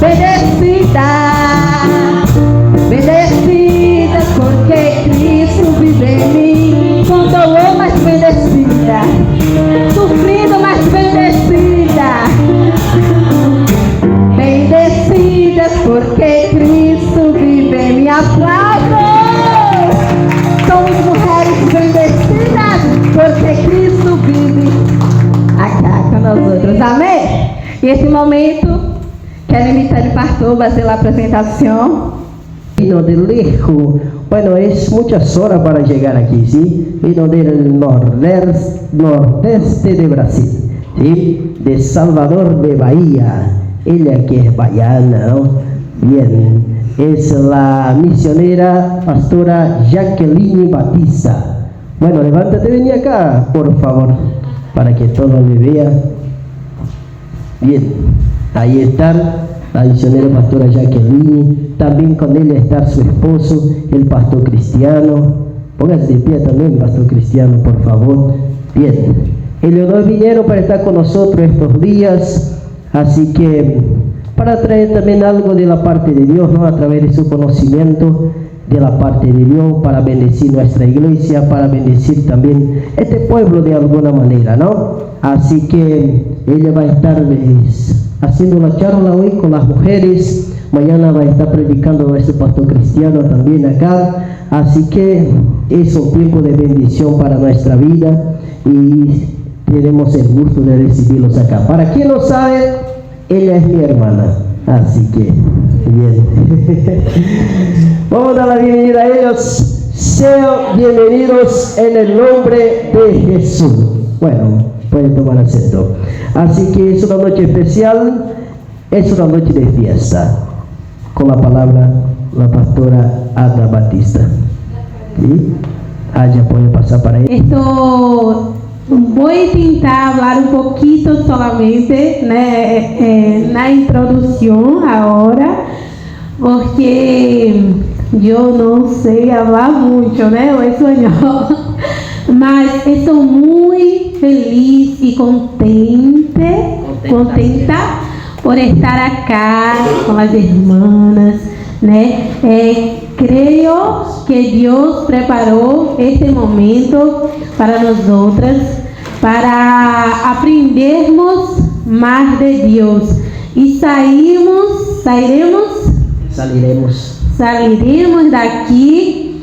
bendecida, bendecida, porque Cristo vive em mim. Com dor, mas bendecida, sofrido, mas bendecida, bendecida, porque Cristo vive em mim. Aplausos! Somos mulheres bendecidas, porque Cristo vive acá com nós outros. Amém? E esse momento, quero invitar el pastor a hacer la presentación. Vino de lejos, bueno, es muchas horas para llegar aquí, ¿sí? Vino del nordeste de Brasil, ¿sí? De Salvador de Bahía. Ella que es baiana, ¿no? Bien, es la misionera pastora Jacqueline Batista. Bueno, levántate, vení acá, por favor, para que todo le vea. Bien, ahí está la misionera pastora Jacqueline. También con ella está su esposo, el pastor Cristiano. Póngase de pie también, pastor Cristiano, por favor. Bien, ellos dos vinieron para estar con nosotros estos días, así que para traer también algo de la parte de Dios, ¿no? A través de su conocimiento de la parte de Dios, para bendecir nuestra iglesia, para bendecir también este pueblo de alguna manera, ¿no? Así que ella va a estar haciendo la charla hoy con las mujeres. Mañana va a estar predicando nuestro pastor Cristiano también acá. Así que es un tiempo de bendición para nuestra vida y tenemos el gusto de recibirlos acá. Para quien no sabe, ella es mi hermana. Así que, bien. Vamos a dar la bienvenida a ellos. Sean bienvenidos en el nombre de Jesús. Bueno, pueden tomar asiento. Así que es una noche especial, es una noche de fiesta. Con la palabra, la pastora Ada Batista. ¿Sí? Ya puede pasar para ella. Esto voy a intentar hablar un poquito solamente, na introducción ahora, porque yo no sé hablar mucho, o español, mas estou muito feliz e contenta por estar acá com as irmãs, creio que Deus preparou este momento para nós outras, para aprendermos mais de Deus e sairemos daqui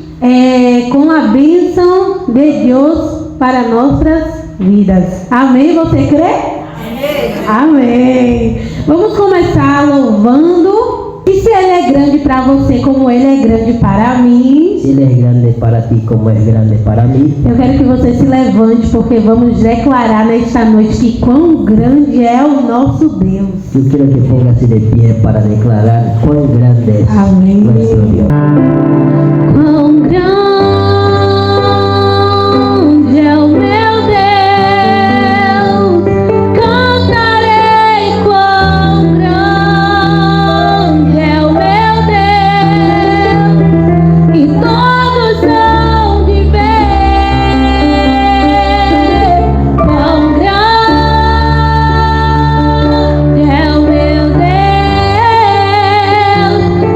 com a bênção de Deus para nossas vidas. Amém? Você crê? Amém. Vamos começar louvando. E se Ele é grande para você como Ele é grande para mim, Se Ele é grande para ti como é grande para mim, eu quero que você se levante, porque vamos declarar nesta noite que quão grande é o nosso Deus. yo quiero que póngase de pie para declarar cuán grande es Amém. nuestro Dios. Quão grande é o meu Deus, cantarei quão grande é o meu Deus, e todos hão de ver quão grande é o meu Deus.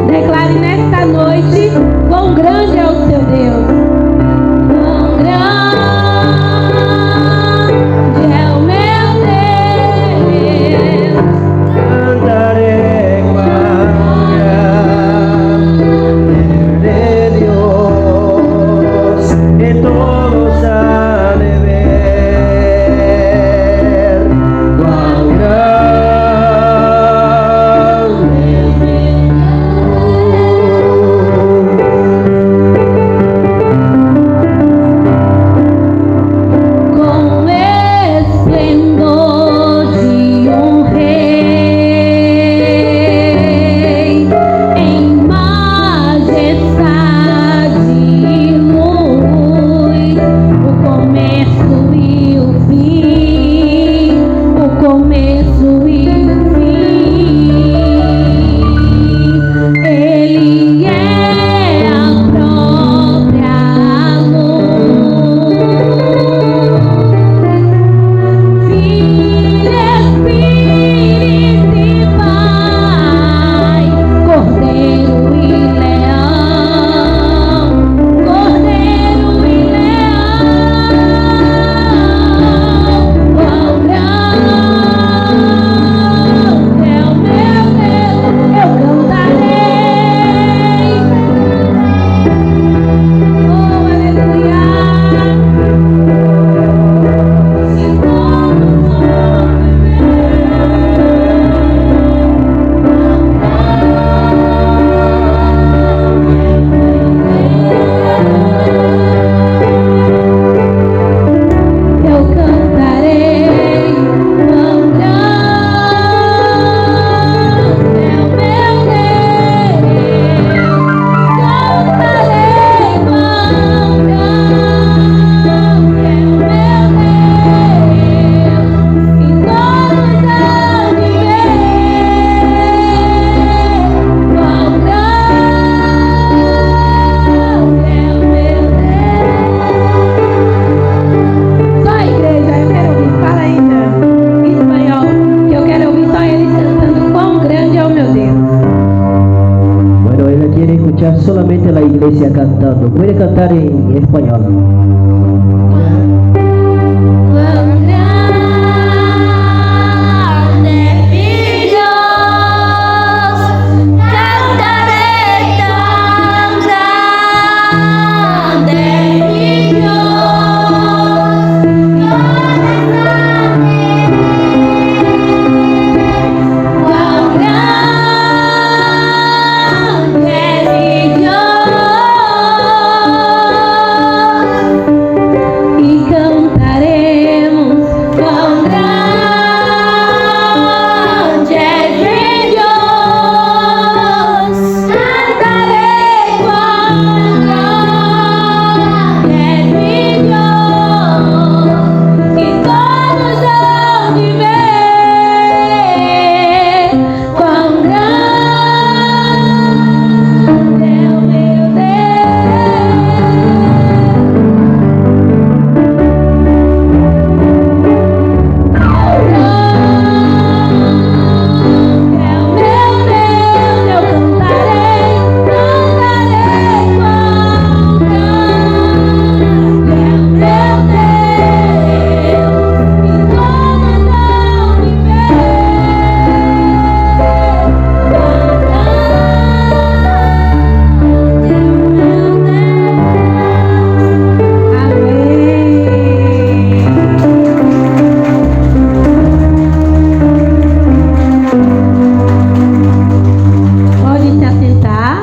Declare nesta noite quão grande é o seu Deus. escuchar solamente la iglesia cantando. Puede cantar en español.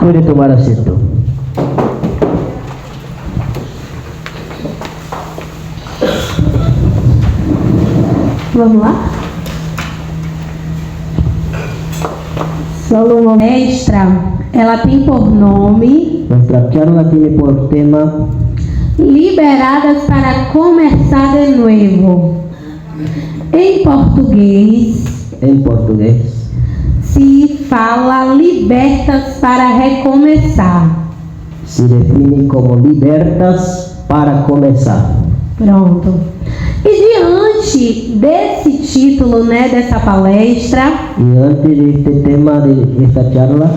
Puede tomar asiento. Vamos lá? Solo Mestra, ela tem por nome Nuestra charla tiene por tema Liberadas para começar de novo. Em português se fala libertas para recomeçar. se define como libertas para comenzar. Pronto. E diante desse título, dessa palestra, Y antes de este tema, de esta charla,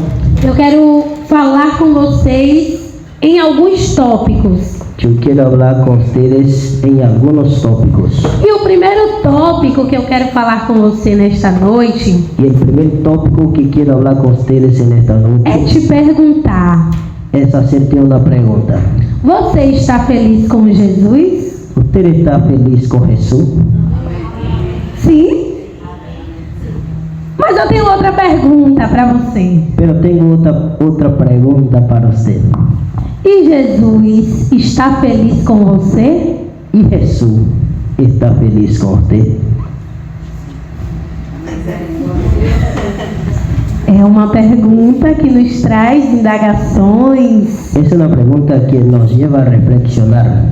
eu quero falar com vocês em alguns tópicos. yo quiero hablar con ustedes en algunos tópicos. E o primeiro tópico que eu quero falar com você nesta noite Y el primer tópico que quiero hablar con ustedes en esta é noche te perguntar: es hacerte una pregunta. você está feliz com Jesus? ¿Usted está feliz con Jesús? Sim? Mas eu tenho outra pergunta para você. Pero tengo otra pregunta para usted. E Jesus está feliz com você? ¿Y Jesús está feliz con usted? É uma pergunta que nos traz indagações Es una pregunta que nos lleva a reflexionar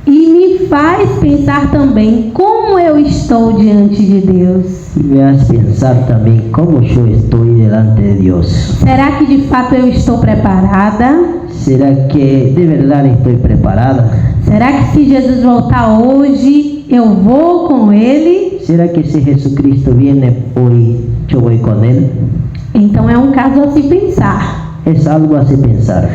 e me faz pensar também como eu estou diante de Deus. y me hace pensar también cómo yo estoy delante de Dios. Será que de fato eu estou preparada? ¿Será que de verdad estoy preparada? Será que se Jesus voltar hoje, eu vou com Ele? ¿Será que si Jesucristo viene hoy, yo voy con Él? Então é um caso a se pensar. Es algo a se pensar.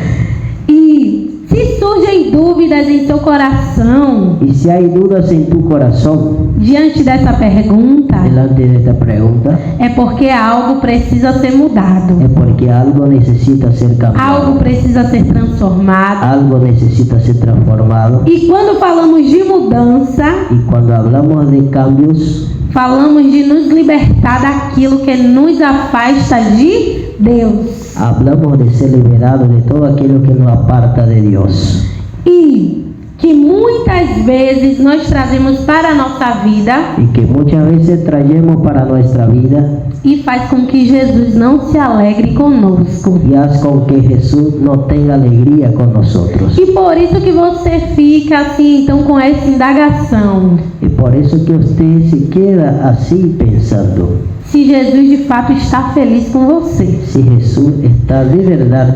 E se surgem dúvidas em seu coração Y si hay dudas en tu corazón diante dessa pergunta, delante de esta pregunta, é porque algo precisa ser mudado. es porque algo necesita ser cambiado. Algo precisa ser transformado. Algo necesita ser transformado. E quando falamos de mudança, Y cuando hablamos de cambios, falamos de nos libertar daquilo que nos afasta de Deus. hablamos de ser liberados de todo aquello que nos aparta de Dios. E que muitas vezes nós trazemos para a nossa vida Y que muchas veces traemos para nuestra vida e faz com que Jesus não se alegre conosco. y haz con que Jesús no tenga alegría con nosotros. E por isso que você fica assim, então, com essa indagação. Y por eso que usted se queda así pensando, Se Jesus de fato está feliz com você. si Jesús está de verdad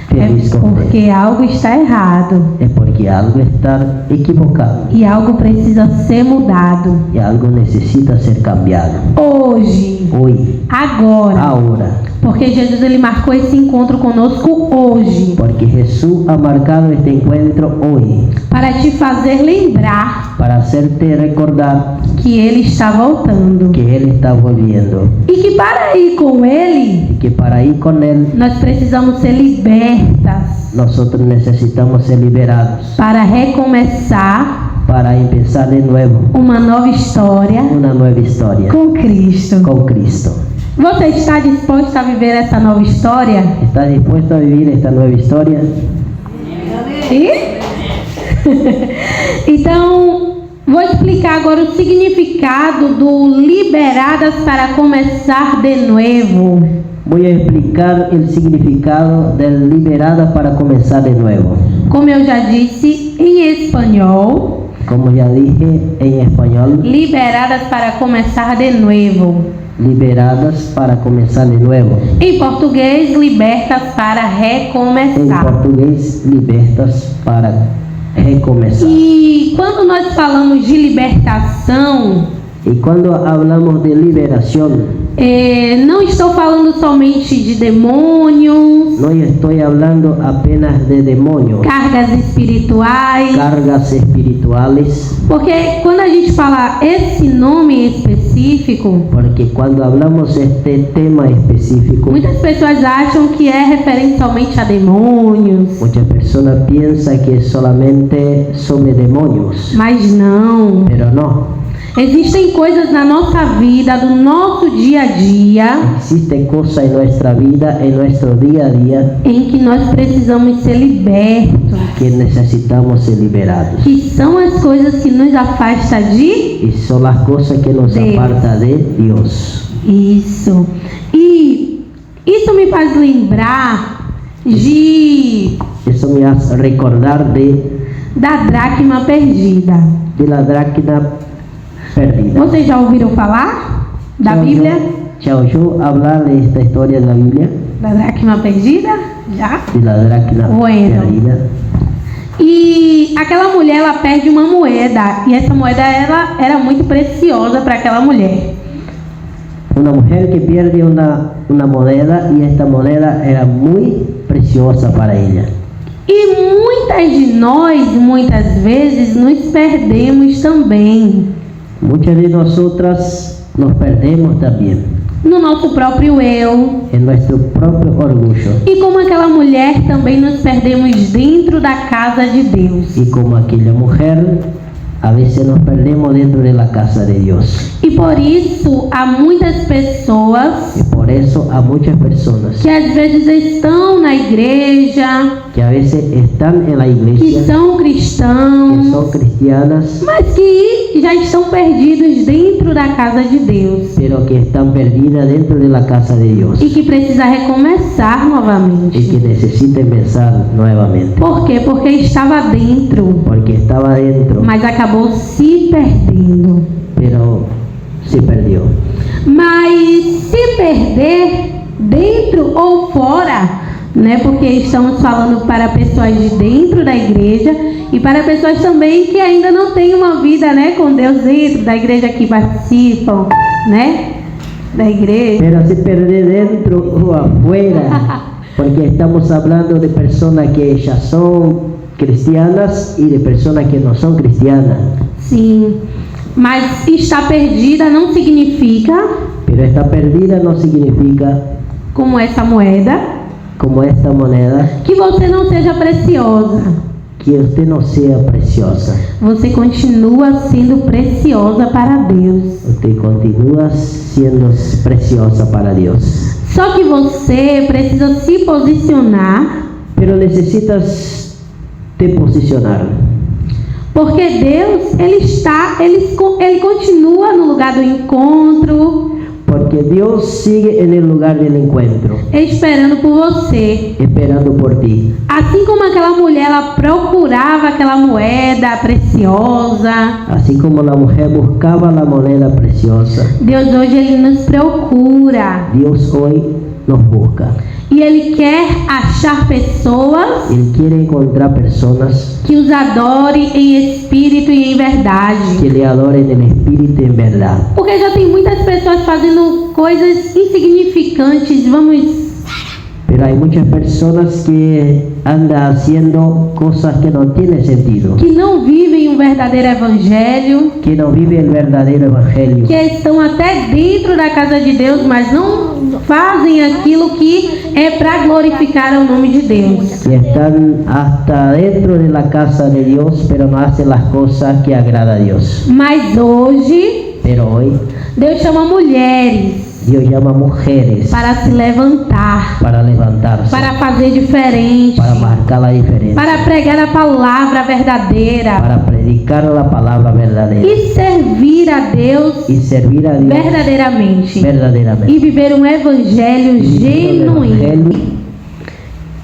feliz É con usted. porque algo está errado. Es porque algo está equivocado E algo precisa ser mudado. y algo necesita ser cambiado. Hoje, Hoy, agora, ahora, Porque Jesus ele marcou esse encontro conosco hoje, Porque Jesús ha marcado este encuentro hoy para te fazer lembrar para hacerte recordar que ele está voltando. que Él está volviendo E que para ir com ele, y que para ir con Él nós precisamos ser libertas nosotros necesitamos ser liberados para recomeçar para empezar de nuevo uma nova história una nueva historia com Cristo. con Cristo. Você está disposto a viver essa nova história? ¿Estás dispuesto a vivir esta nueva historia? E? Então, vou explicar agora o significado do liberadas para começar de nuevo. Voy a explicar el significado del liberada para comenzar de nuevo. Como eu já disse em espanhol, Como ya dije en español, liberadas para começar de nuevo. liberadas para comenzar de nuevo. Em português, libertas para En recomeçar. portugués, libertas para recomeçar. E quando nós falamos de libertação, Y cuando hablamos de liberación, não estou falando somente de demônios, no estoy hablando apenas de demonios, cargas espirituais, cargas espirituales, porque quando a gente fala esse nome específico, porque cuando hablamos este tema específico, muitas pessoas acham que é referente somente a demônios, muchas personas piensan que solamente sobre demonios, mas não. pero no. Existem coisas na nossa vida, do nosso dia a dia, Existen cosas en nuestra vida, en nuestro día a día, em que nós precisamos ser libertos, que necesitamos ser liberados. que são as coisas que nos afastam de Y son las cosas que nos Dios. apartan de Dios. isso. E isso me faz lembrar Eso me hace recordar da dracma perdida. de la dracma perdida. Vocês já ouviram falar da Bíblia? ¿Ya oyó hablar de esta historia de la Biblia? Da dracma perdida? Já? De la dracma Bueno. perdida. E aquela mulher, ela perde uma moeda. E essa moeda, ela era muito preciosa para aquela mulher. Una mujer que pierde una moneda y esta moneda era muy preciosa para ella. E muitas de nós, muitas vezes, nos perdemos também Muchas de nosotras nos perdemos también no nosso próprio eu. en nuestro propio orgullo. E como aquela mulher, também nos perdemos dentro da casa de Deus. Y como aquella mujer, a veces nos perdemos dentro de la casa de Dios. E por isso, há muitas pessoas Y por eso a muchas personas que às vezes estão na igreja, que a veces están en la que iglesia, são que cristãos, son cristianas, mas que já estão perdidos dentro da casa de Deus pero que están perdidas dentro de la casa de Dios e que precisa recomeçar y novamente. que necesitan pensar nuevamente. Por quê? Porque estava dentro, Porque estaba dentro, mas acabou se perdendo. pero se perdió. Mas se perder dentro ou fora, né? Porque estamos falando para pessoas de dentro da igreja e para pessoas também que ainda não têm uma vida, né, com Deus dentro da igreja, que participam, né, da igreja. Pero se perder dentro o afuera, porque estamos hablando de personas que ya son cristianas y de personas que no son cristianas. Sim, mas estar perdida não significa, Pero estar perdida no significa, como essa moeda, como esta moneda, que você não seja preciosa. que usted no sea preciosa. Você continua sendo preciosa para Deus. Usted continúa siendo preciosa para Dios. Só que você precisa se posicionar, Pero necesitas te posicionar. porque Deus, ele continua no lugar do encontro, Porque Dios sigue en el lugar del encuentro, esperando por você. esperando por ti. Assim como aquela mulher, ela procurava aquela moeda preciosa, Así como la mujer buscaba la moneda preciosa, Deus hoje ele nos procura. Dios hoy nos busca. E ele quer achar pessoas Él quiere encontrar personas que os adorem em espírito e em verdade. que le adoren en espíritu y en verdad. Porque já tem muitas pessoas fazendo coisas insignificantes insignificantes, Pero hay muchas personas que andan haciendo cosas que no tienen sentido, que não vivem um verdadeiro evangelho, que no viven el verdadero evangelio, que estão até dentro da casa de Deus, mas não fazem aquilo que é para glorificar o nome de Deus. que están hasta dentro de la casa de Dios, pero no hacen las cosas que agrada a Dios. Mas hoje, Pero hoy Deus chama mulheres Dios llama a mujeres para se levantar, para levantarse, para fazer diferente, para marcar la diferencia, para pregar a palavra verdadeira para predicar la palabra verdadera e servir a Deus y servir a Dios verdadeiramente verdaderamente. e viver um evangelho genuíno.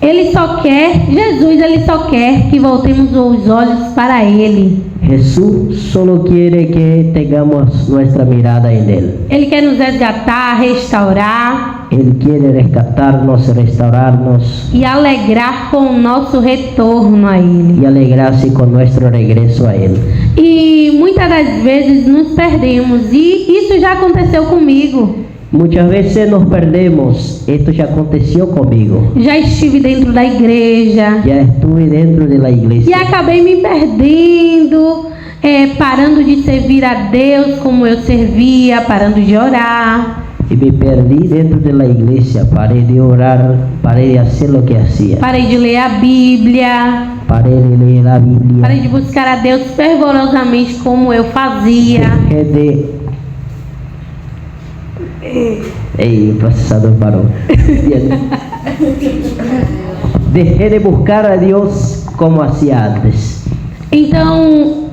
Ele só quer, Jesus, ele só quer que voltemos os olhos para Ele. Jesús solo quiere que tengamos nuestra mirada en Él. Ele quer nos resgatar, restaurar Él quiere rescatarnos, restaurarnos e alegrar com o nosso retorno a Ele. y alegrarse con nuestro regreso a Él. E muitas das vezes nos perdemos, e isso já aconteceu comigo. Muchas veces nos perdemos. Esto ya aconteció conmigo. Já estive dentro da igreja Ya estuve dentro de la e iglesia acabei me perdendo, parando de servir a Deus como eu servia, parando de orar, y me perdí dentro de la iglesia. Paré de orar, paré de hacer lo que hacía, parei de ler a Bíblia, paré de leer la Biblia, parei de buscar a Deus fervorosamente como eu fazia. dejé de... Ey, el procesador paró. Bien. Dejé de buscar a Dios como hacía antes. Então,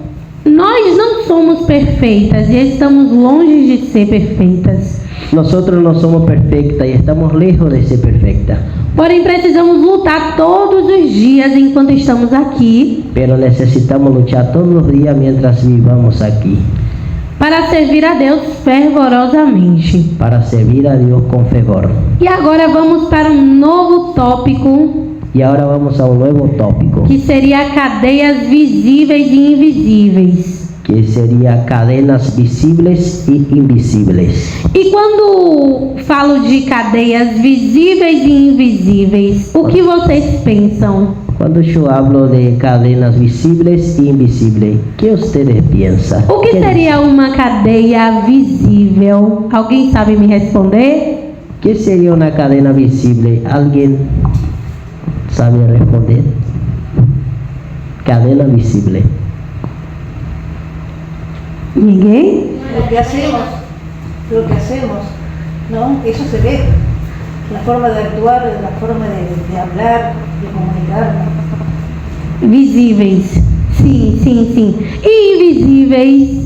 nós não somos perfeitas e estamos longe de ser perfeitas. Nosotros no somos perfectas y estamos lejos de ser perfectas. Porém, precisamos lutar todos os dias enquanto estamos aqui Pero necesitamos luchar todos los días mientras vivamos aquí para servir a Deus fervorosamente. para servir a Dios con fervor. E agora vamos para um novo tópico, Y ahora vamos a un nuevo tópico, que seria cadeias visíveis e invisíveis. que sería cadenas visibles y invisibles. E quando falo de cadeias visíveis e invisíveis, o que vocês pensam? Cuando yo hablo de cadenas visibles y invisibles, ¿qué ustedes piensan? O que seria uma cadeia visível? Alguém sabe me responder? ¿Qué sería una cadena visible? ¿Alguien sabe responder? Cadena visible. Ninguém? Lo que hacemos, ¿no? Eso se ve. La forma de actuar, la forma de hablar, de comunicar. Visíveis. Sim, sim, sim. E invisíveis?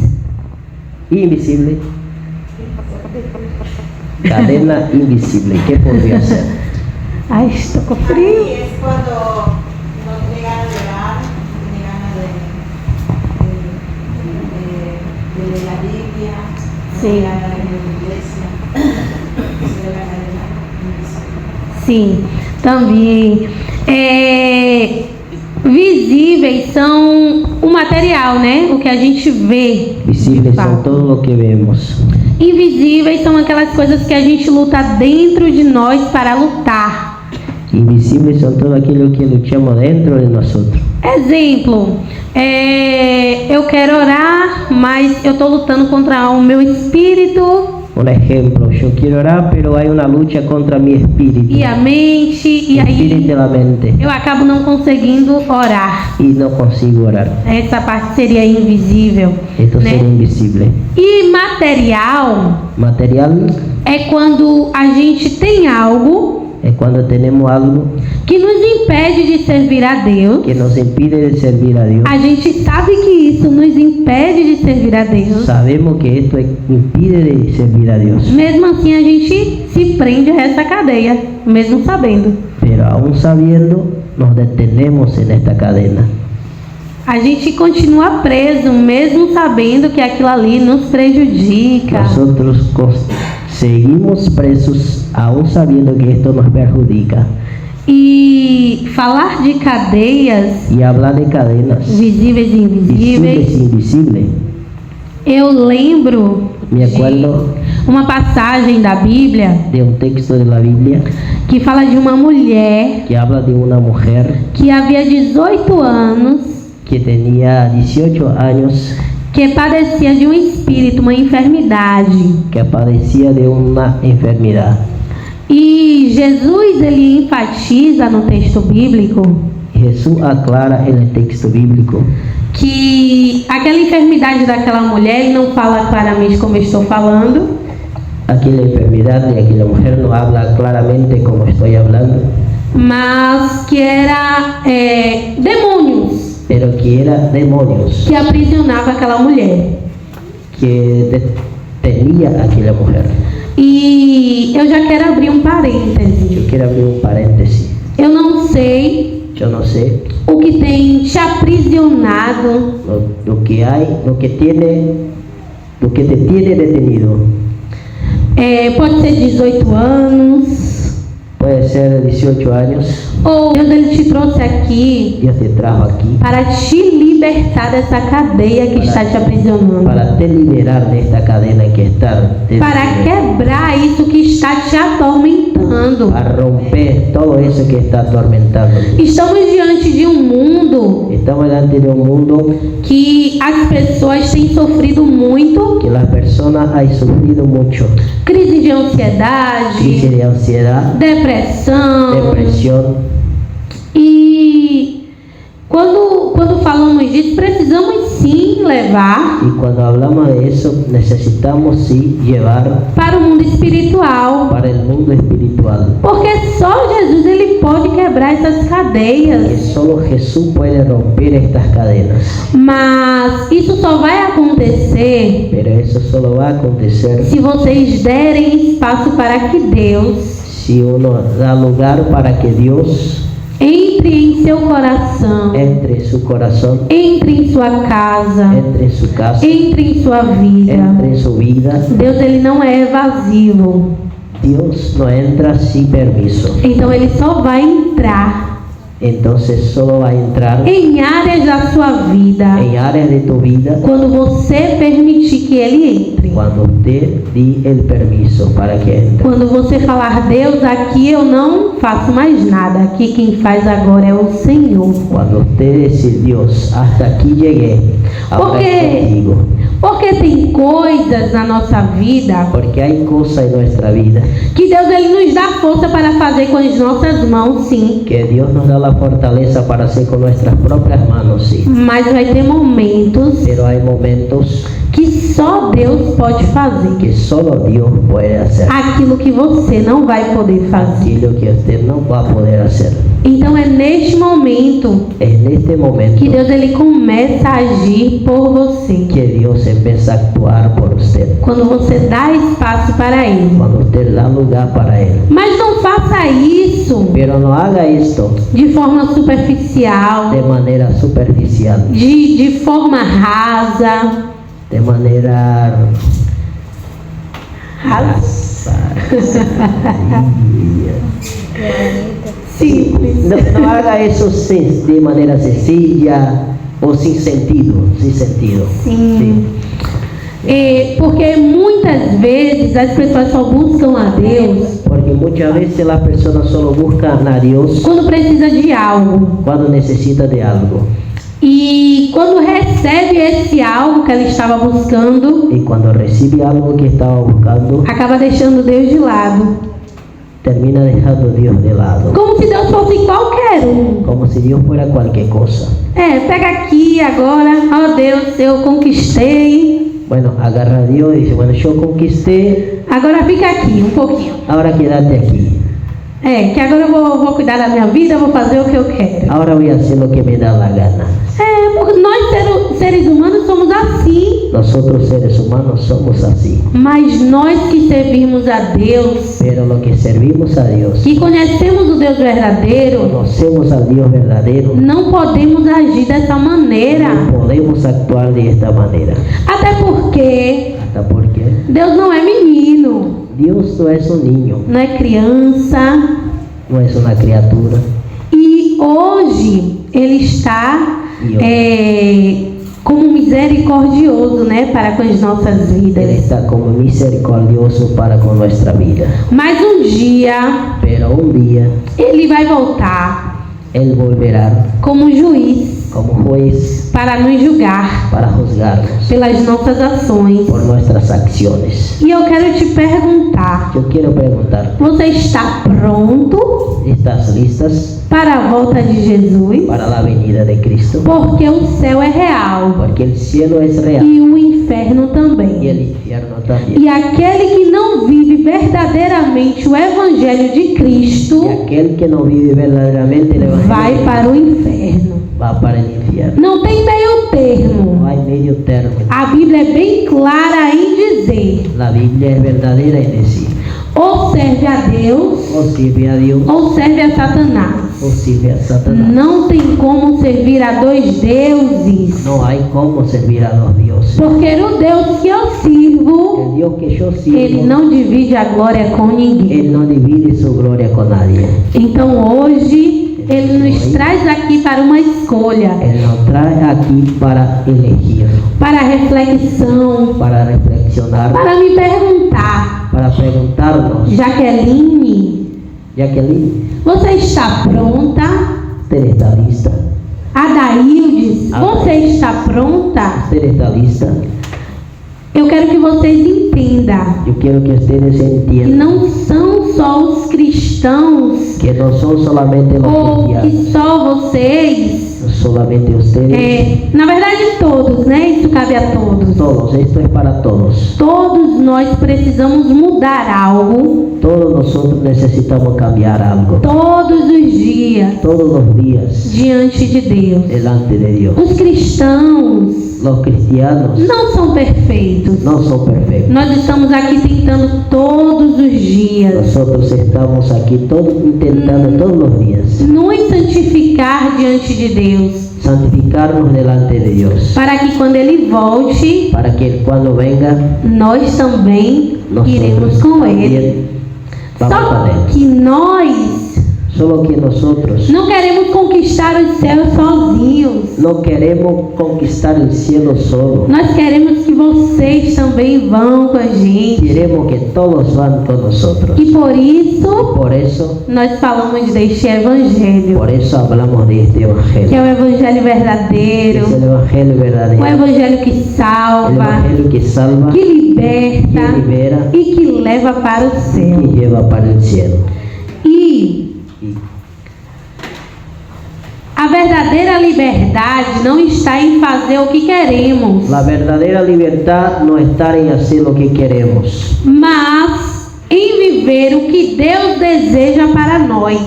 Invisible. Cadena invisible. ¿Qué podría ser? Ai, estou com frio. Ahí es cuando no tiene ganas de orar, no tiene ganas de leer la Biblia, no Sí. tiene ganas de ir a la iglesia. Esa es la cadena invisible. Sim, também. Visíveis são o material, né? O que a gente vê. Visibles de son fato. todo lo que vemos. Invisíveis são aquelas coisas que a gente luta dentro de nós para lutar. Invisibles son todo aquello que luchamos dentro de nosotros. Exemplo, eu quero orar, mas eu estou lutando contra o meu espírito Un ejemplo, yo quiero orar, pero hay una lucha contra mi espíritu. e a mente, e Espíritu aí de la mente. eu acabo não conseguindo orar. Y no consigo orar. Essa parte seria invisível, Esto né? sería invisible. E material Material é quando a gente tem algo es cuando tenemos algo que nos impede de servir a Deus. que nos impide de servir a Dios. A gente sabe que isso nos impede de servir a Deus. Sabemos que esto impide de servir a Dios. Mesmo assim, a gente se prende a essa cadeia, mesmo sabendo. Pero aún sabiendo, nos detenemos en esta cadena. A gente continua preso, mesmo sabendo que aquilo ali nos prejudica. Nosotros seguimos presos, aún sabiendo que esto nos perjudica. E falar de cadeias Y hablar de cadenas visíveis e visibles invisíveis, e invisibles. eu lembro Me acuerdo uma passagem da Bíblia de un texto de la Biblia que fala de uma mulher que habla de una mujer que havia 18 anos que tenía 18 años, que padecia de um espírito, uma enfermidade. que padecía de una enfermedad. E Jesus ele enfatiza no texto bíblico Jesús aclara en el texto bíblico que aquela enfermidade daquela mulher, ele não fala claramente como eu estou falando, aquella enfermedad de aquella mujer, no habla claramente como estoy hablando, mas que era demônios pero que era demonios que aprisionava aquela mulher. que tenía aquella mujer. E eu já quero abrir um parêntese. Yo quiero abrir un paréntesis. Eu não sei Yo no sé o que tem te aprisionado, lo que hay, lo que te tiene detenido. pode ser 18 anos, Puede ser 18 años, ou Deus ele te trouxe aqui Dios te trajo aquí para te libertar dessa cadeia que está te aprisionando, para te liberar de esta cadena que está, para quebrar isso que está te atormentando. a romper todo eso que está atormentando. Estamos diante de um mundo Estamos delante de un mundo que as pessoas têm sofrido muito, que las personas han sufrido mucho, crise de ansiedade, crisis de ansiedad, depressão. depresión, E quando falamos disso, precisamos sim levar y cuando hablamos de eso necesitamos sí llevar para o mundo espiritual, para el mundo espiritual, porque só Jesus ele pode quebrar essas que cadeias. solo Jesús puede romper estas cadenas, Mas isso só vai acontecer pero eso solo va a acontecer se vocês derem espaço para que Deus si uno da lugar para que Dios entre em seu coração, entre en su corazón, entre em sua casa, entre en su casa, entre em sua vida. entre en su vida. Deus ele não é evasivo, Dios no entra sin permiso, então ele só vai entrar entonces solo va a entrar em áreas da sua vida en áreas de tu vida quando você permitir que ele entre. cuando usted di el permiso para que entre. Quando você falar, Deus, aqui eu não faço mais nada, aqui quem faz agora é o Senhor. Cuando usted dice, Dios, hasta aquí llegué, ahora es contigo. Porque tem coisas na nossa vida Porque hay cosas en nuestra vida que Deus ele nos dá força para fazer com as nossas mãos, sim. que Dios nos da la fortaleza para hacer con nuestras propias manos, sí. Mas vai ter momentos Pero hay momentos que só Deus pode fazer. que solo Dios puede hacer, Aquilo que você não vai poder fazer. aquello que usted no va a poder hacer. Então é neste momento En este momento que Deus ele começa a agir por você. que Dios empieza a actuar por usted, Quando você dá espaço para Ele. cuando usted da lugar para Él. Mas não faça isso Pero no haga esto de forma superficial, de manera superficial, de forma rasa. de manera Rasa. Simples. No haga eso de manera sencilla o sin sentido, sin sentido. Sim. Porque muitas vezes as pessoas só buscam a Deus Porque muchas veces las personas solo buscan a Dios quando precisa de algo. cuando necesita de algo. E quando recebe esse algo que ela estava buscando, Y cuando recibe algo que estaba buscando, acaba deixando Deus de lado. termina dejando a Dios de lado. Como se Deus fosse qualquer um. Como si Dios fuera cualquier cosa. Pega aqui agora, ó Deus, eu conquistei. Bueno, agarra a Dios y dice, bueno, yo conquisté, Agora fica aqui um pouquinho. ahora quédate aquí. Que agora eu vou cuidar da minha vida, vou fazer o que eu quero. Ahora voy a hacer lo que me da la gana. Porque nós seres humanos somos assim. Nosotros seres humanos somos así. Mas nós que servimos a Deus, Pero lo que servimos a Dios, que conhecemos o Deus verdadeiro, conocemos al Dios verdadero, não podemos agir dessa maneira. no podemos actuar de esta manera. Até porque ¿Hasta porque Deus não é menino, Dios no es un niño, não é criança. no es una criatura. E hoje Ele está como misericordioso, né, para com as nossas Él vidas. está como misericordioso para con nuestra vida. Mas um dia Pero un día ele vai voltar Él volverá como juiz como juez para nos julgar para juzgarnos pelas nossas ações. por nuestras acciones. E eu quero te perguntar, Yo quiero preguntar, você está pronto ¿estás listas para a volta de Jesus? para la venida de Cristo? Porque o céu é real Porque el cielo es real e o inferno y também. el infierno también. E aquele que não vive verdadeiramente o evangelho de Cristo Y aquel que no vive verdaderamente el vai evangelio para o inferno. va para el infierno. Não tem meio termo. No hay medio término. A Bíblia é bem clara em dizer: La Biblia es verdadera en decir, ou serve a Deus o sirve a Dios ou serve a Satanás. o sirve a Satanás. Não tem como servir a dois deuses. No hay cómo servir a dos dioses. Porque o Deus que eu sirvo, El Dios que yo ele sirvo, não divide a glória com ninguém. Él no divide su gloria con nadie. Então hoje ele nos traz aqui para uma escolha, Él nos trae aquí para elegir, para reflexão, para reflexionar, para me perguntar: para preguntarnos, Jaqueline, Jacqueline, você está pronta? ¿usted está lista? Adaildes, você está pronta? ¿Usted está lista? Eu quero que vocês entendam Yo quiero que ustedes que entiendan não são só os cristãos que no son solamente los ou cristianos, que só vocês, no solamente ustedes, na verdade todos, né? Isso cabe a todos. todos, esto es para todos. Todos nós precisamos mudar algo Todos nosotros necesitamos cambiar algo, todos os dias todos los días, diante de Deus. delante de Dios. Os cristãos Los cristianos não são perfeitos. no son perfectos. Nós estamos aqui tentando todos os dias Nosotros estamos aquí todos intentando todos los días nos santificar diante de Deus, santificarnos delante de Dios, para que quando Ele volte, para que cuando venga nós também iremos com Ele. vamos con Só Él. que nós Solo que nosotros não queremos conquistar os céus sozinhos. no queremos conquistar el cielo solo. Nós queremos que vocês também vão com a gente. Queremos que todos van con nosotros. E por isso, Por eso, nós falamos deste evangelho, por eso hablamos de este que é evangelio. o evangelho verdadeiro, Es el evangelio o verdadero. evangelho que El salva, evangelio que salva, que que liberta libera e que leva para o y céu. lleva para el cielo. E a verdadeira liberdade não está em fazer o que queremos, La verdadera libertad no está en hacer lo que queremos, mas em viver o que Deus deseja para nós.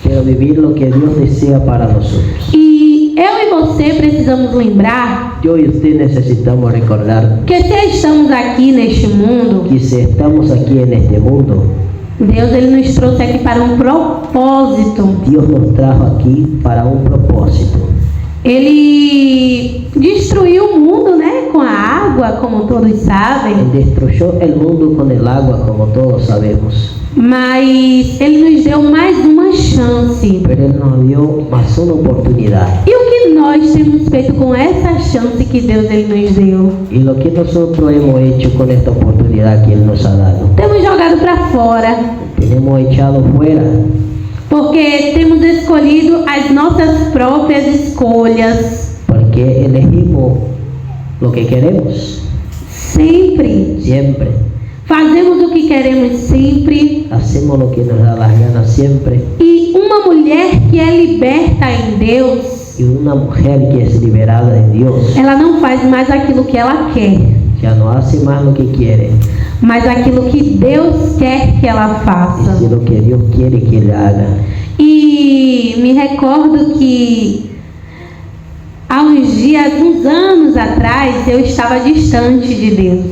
pero vivir lo que Dios desea para nosotros. E eu e você precisamos lembrar Yo y usted necesitamos recordar que se estamos aqui neste mundo, que si estamos aquí en este mundo, Deus ele nos trouxe aqui para um propósito. Dios nos trajo aquí para un propósito. Ele destruiu o mundo, né, com a água, como todos sabem, Él destruyó el mundo con el agua, como todos sabemos, mas ele nos deu mais uma chance. pero Él nos dio más una oportunidad. E o que nós temos feito com essa chance que Deus ele nos deu? Y lo que nosotros hemos hecho con esta oportunidad que Él nos ha dado, Temos jogado para fora, tenemos echado fuera, porque temos escolhido as nossas próprias escolhas. porque elegimos lo que queremos, Sempre siempre. fazemos o que queremos sempre. Hacemos lo que nos da las ganas siempre. E uma mulher que é liberta em Deus, Y una mujer que es liberada en Dios ela não faz mais aquilo que ela quer, ya no hace más lo que quiere, mas aquilo que Deus quer que ela faça. sino lo que Dios quiere que ella haga. E me recordo que há uns anos atrás, eu estava distante de Deus.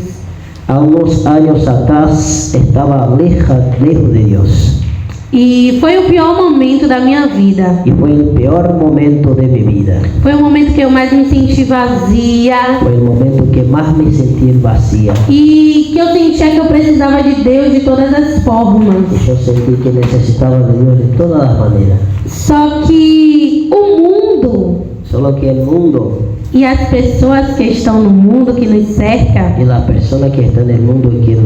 A unos años atrás estaba lejos de Dios E foi o pior momento da minha vida. y fue el peor momento de mi vida. Foi o momento que eu mais me senti vazia Fue el momento que más me sentí vacía. e que eu sentia que eu precisava de Deus de todas as formas. Y yo sentí que necesitaba de Dios de todas las maneras. Só que o mundo, Solo que el mundo, E as pessoas que estão no mundo, que nos cerca, y las personas que están en el mundo y que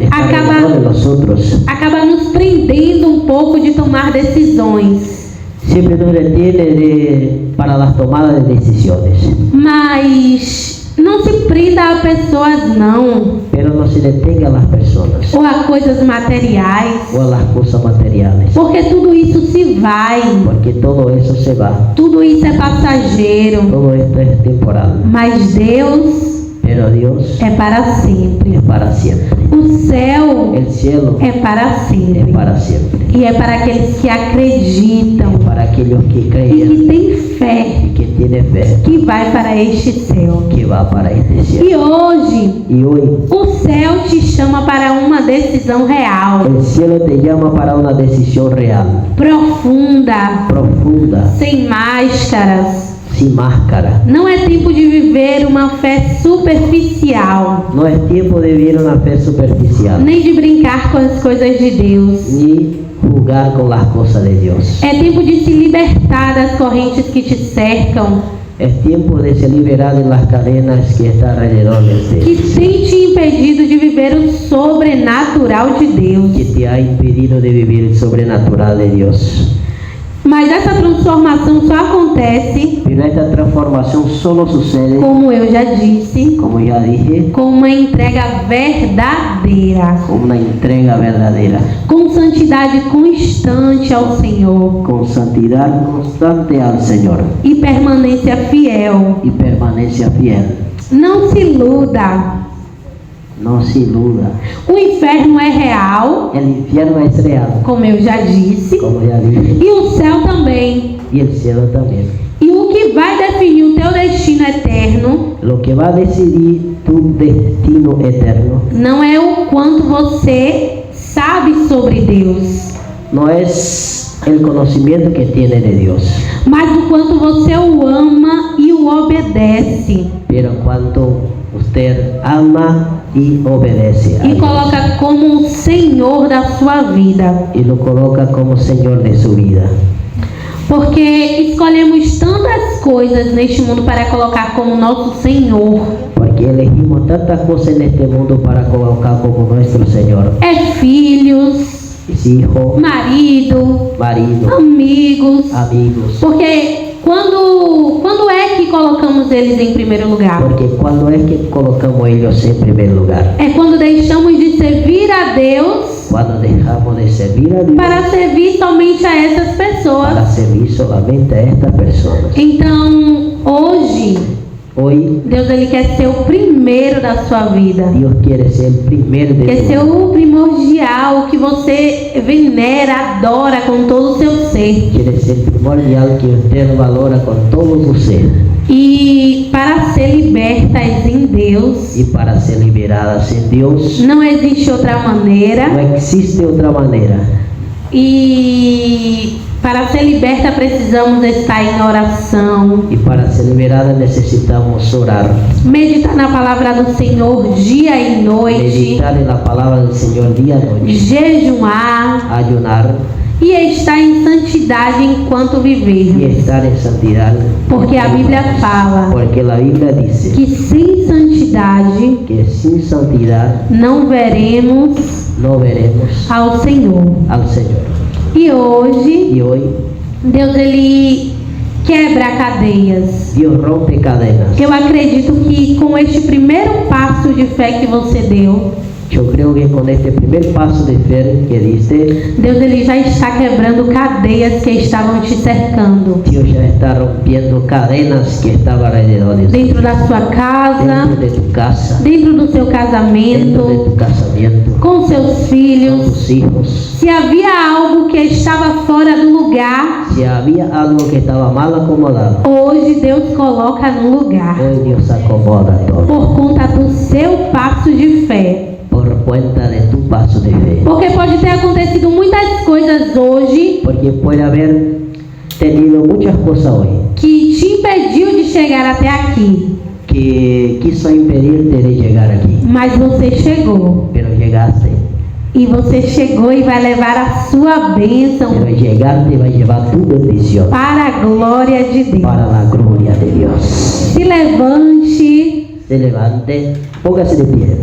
están Acaba- alrededor de nosotros, acaba nos prendendo um pouco de tomar decisões. siempre nos detiene para las tomadas de decisiones. Mas não se prenda a pessoas não, Pero no se detenga a las personas ou a coisas materiais, o a las cosas materiales, porque tudo isso se vai, porque todo eso se va, tudo isso é passageiro, todo esto es temporal, mas Deus pero Dios é para sempre. es para siempre. O céu El cielo é para es sempre. para siempre. E é para aqueles que acreditam Para aquellos que e creen que têm fé y que tienen fe, que vai para este céu. que va para este cielo. E hoje, Y hoy o céu te chama para uma decisão real, el cielo te llama para una decisión real, profunda, profunda, sem máscaras. sin máscara. Não é tempo de viver uma fé superficial, No es tiempo de vivir una fe superficial, nem de brincar com as coisas de Deus. ni jugar con las cosas de Dios. É tempo de se libertar das correntes que te cercam, Es tiempo de se liberar de las cadenas que están alrededor de usted, que tem te impedido de viver o sobrenatural de Deus. que te ha impedido de vivir el sobrenatural de Dios. Mas essa transformação só acontece, Pero esta transformación solo sucede, como eu já disse, como ya dije, com uma entrega verdadeira, con una entrega verdadera, com santidade constante ao Senhor con santidad constante al Señor e permanência fiel. y permanencia fiel. Não se iluda, No se iluda. o inferno é real, El infierno es real, como eu já disse, como ya dije, e o céu também. y el cielo también. E o que vai definir o teu destino eterno Lo que va a decidir tu destino eterno não é o quanto você sabe sobre Deus, no es el conocimiento que tiene de Dios, mas o quanto você o ama e o obedece pero cuanto usted ama y obedece a e Dios, coloca como o Senhor da sua vida. y lo coloca como Señor de su vida. Porque escolhemos tantas coisas neste mundo para colocar como nosso Senhor. Porque elegimos tantas cosas en este mundo para colocar como nuestro Señor. É filhos, Hijo, marido, marido, amigos. amigos. Porque quando é que colocamos eles em primeiro lugar? Porque cuando es que colocamos ellos en primer lugar, É quando deixamos de servir a Deus cuando dejamos de servir a Dios para servir somente a essas para pessoas. servir solamente a estas personas. Então, hoje, Hoy Deus ele quer ser o primeiro da sua vida. Dios quiere ser el primero de Quer tu ser vida. o primordial que você venera, adora com todo o seu ser. Quiere ser primordial que usted valora con todo su ser. E para ser libertas em Deus, Y para ser liberadas en Dios, não existe outra no maneira. existe otra manera. E para ser liberta precisamos estar em oração, Y para ser liberadas necesitamos orar, meditar na palavra do Senhor dia e noite, meditar en la palabra del Señor día y noche, jejuar ayunar e estar em santidade enquanto y vivermos. estar en santidad. Porque a Bíblia fala Porque la Biblia dice que sem santidade que sin santidad não veremos no veremos ao Senhor. al Señor. E hoje, Y hoy Deus ele quebra cadeias. Dios rompe cadenas. Eu acredito que com este primeiro passo de fé que você deu, Yo creo que con este primer paso de fe que diste, Deus ele já está quebrando cadeias que estavam te cercando. Dios ya está rompiendo cadenas que estaban alrededor de ti. Dentro da sua casa, Dentro de tu casa, dentro do seu dentro de casamento, tu casamiento, com seus con filhos. tus hijos. Se havia algo que estava fora do lugar, Si había algo que estaba mal acomodado, hoje Deus coloca no lugar. hoy Dios acomoda todo Por conta do seu passo de fé. por cuenta de tu paso de fe. Porque pode ter acontecido muitas coisas hoje Porque puede haber tenido muchas cosas hoy que te impediu de chegar até aqui. que quiso impedirte de llegar aquí, Mas você chegou. pero llegaste. E você chegou e vai levar a sua bênção Pero llegaste va a llevar tu bendición para a glória de Deus. para la gloria de Dios. Se levante Se levante, póngase de pie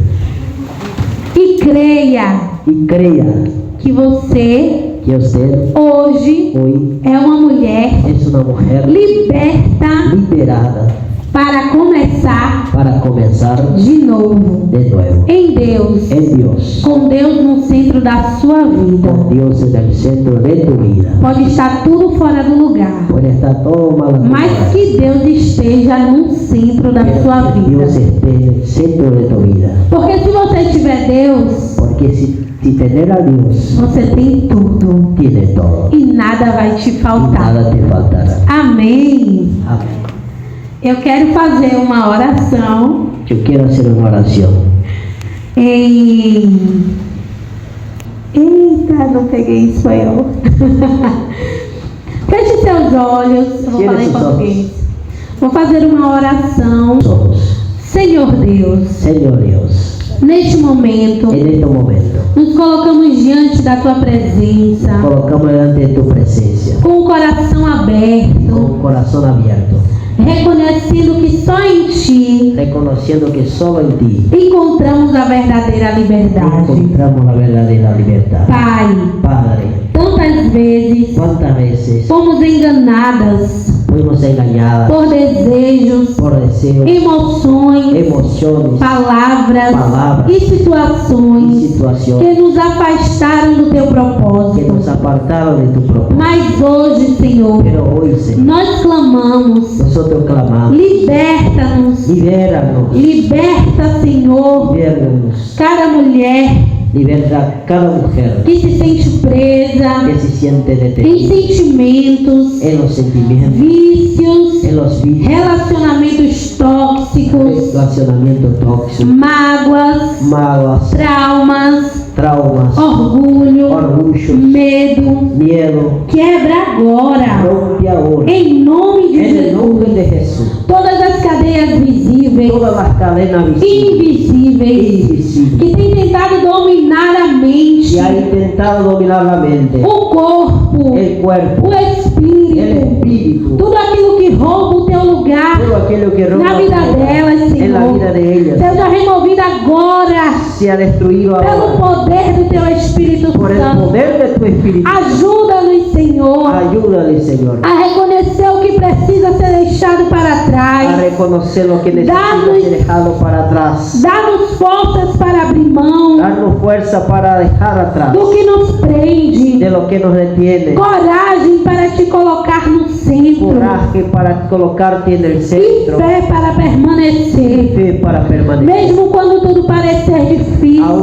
e creia y crea que você que usted hoje hoy é uma mulher es una mujer liberta liberada para começar para comenzar de novo de nuevo em Deus, en Dios, com Deus no centro da sua vida. con Dios en el centro de tu vida. Pode estar tudo fora do lugar, Puede estar todo mal mas acomodado, que Deus esteja no centro da pero sua que Dios vida. esté en el centro de tu vida. Porque se você tiver Deus, Porque si tener a Dios, você tem tudo tiene todo e nada vai te y faltar. nada te faltará. Amém. Amén. Eu quero fazer uma oração Yo quiero hacer una oración. Eita, não peguei em espanhol. Feche seus olhos. Eu vou Cierre falar em sus português. Vou fazer uma oração. Ojos. Senhor Deus, Señor Dios, neste momento, en este momento nos colocamos diante da Tua presença, colocamos delante de tu presencia com o coração con aberto, un corazón abierto, reconhecendo que só em Ti reconociendo que solo en ti encontramos a verdadeira liberdade. encontramos la verdadera libertad. Pai, Padre, tantas vezes ¿cuántas veces fomos enganadas fuimos engañadas por desejos, por deseos, emoções, emociones palavras Palavras e y situações situaciones que nos afastaram do Teu que propósito. nos apartaron de tu propósito? Mas hoje, Senhor, Pero hoy, Señor, nós clamamos, nosotros clamamos, liberta-nos, libéranos, liberta, Senhor, libéranos, cada mulher liberta cada mujer que se sente presa que se siente em detenida sentimentos, en los sentimientos, vícios, en los vicios, relacionamentos tóxicos, relacionamiento tóxico, mágoas, malas, traumas, traumas, orgulho, orgullo, medo. miedo. Quebra agora, Rompe ahora, em nome de en el nombre Jesus, de Jesús, todas as cadeias visíveis todas las cadenas e visibles invisíveis invisibles que tem tentado dominar a mente, que ha intentado dominar la mente, o corpo, el cuerpo, o el espírito, espíritu, tudo aquilo que rouba o teu lugar todo aquello que roba na vida delas, en la Senhor, vida de ellas seja removido agora se ha destruido pelo ahora poder do teu Espírito por el Santo. poder de tu espíritu. Ajuda-nos, Senhor, Ayúdale, Señor, a reconhecer o que precisa ser deixado para a trás. reconocer lo que necesita Danos- ser dejado para atrás. Dá-nos forças para abrir mão Darnos fuerza para dejar atrás do que nos prende, de lo que nos detiene. coragem para te colocar no centro Coraje para colocarte en el e centro. fé para permanecer, Fe para permanecer. mesmo quando tudo parecer Aunque